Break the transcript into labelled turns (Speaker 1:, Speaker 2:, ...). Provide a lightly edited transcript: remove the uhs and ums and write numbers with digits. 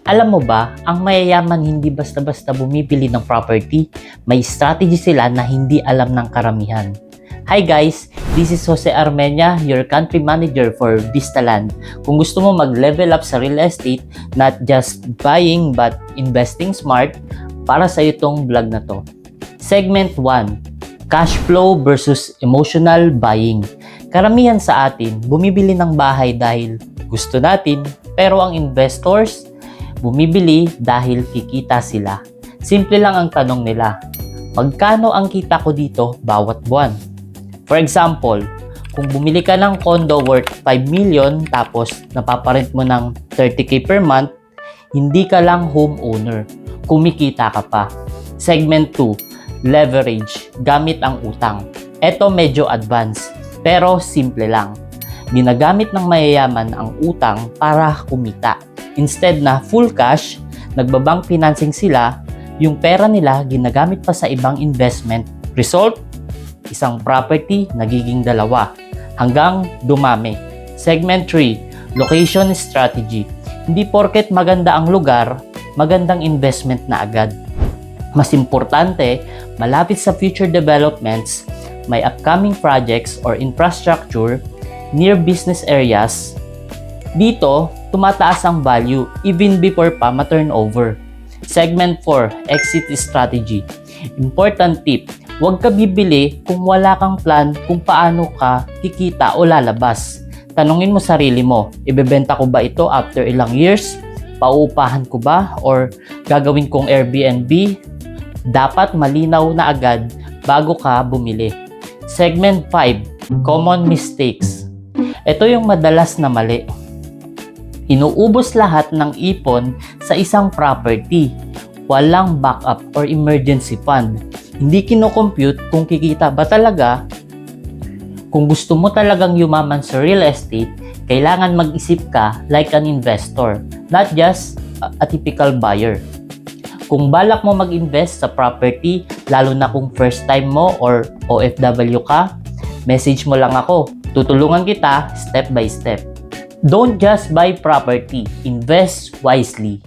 Speaker 1: Alam mo ba, ang mayayaman hindi basta-basta bumibili ng property, may strategy sila na hindi alam ng karamihan. Hi guys, this is Jose Armenia, your country manager for Vistaland. Kung gusto mo mag-level up sa real estate, not just buying but investing smart, para sa itong vlog na to. Segment 1, cash flow versus emotional buying. Karamihan sa atin, bumibili ng bahay dahil gusto natin, pero ang investors, bumibili dahil kikita sila. Simple lang ang tanong nila, magkano ang kita ko dito bawat buwan? For example, kung bumili ka ng condo worth 5 million tapos napaparent mo ng 30k per month, hindi ka lang homeowner, kumikita ka pa. Segment 2, leverage, gamit ang utang. Ito medyo advanced, pero simple lang. Ginagamit ng mayayaman ang utang para kumita. Instead na full cash, nagbabank financing sila, yung pera nila ginagamit pa sa ibang investment. Result, isang property nagiging dalawa hanggang dumami. Segment 3, location strategy. Hindi porket maganda ang lugar, magandang investment na agad. Mas importante, malapit sa future developments, may upcoming projects or infrastructure near business areas. Dito, tumataas ang value even before pa ma-turnover. Segment 4, exit strategy. Important tip, huwag ka bibili kung wala kang plan kung paano ka kikita o lalabas. Tanungin mo sarili mo, ibebenta ko ba ito after ilang years? Pauupahan ko ba? Or gagawin kong Airbnb? Dapat malinaw na agad bago ka bumili. Segment 5, common mistakes. Ito yung madalas na mali. Inuubos lahat ng ipon sa isang property. Walang backup or emergency fund. Hindi kino-compute kung kikita ba talaga. Kung gusto mo talagang yumaman sa real estate, kailangan mag-isip ka like an investor, not just a typical buyer. Kung balak mo mag-invest sa property, lalo na kung first time mo or OFW ka, message mo lang ako. Tutulungan kita step by step. Don't just buy property, invest wisely.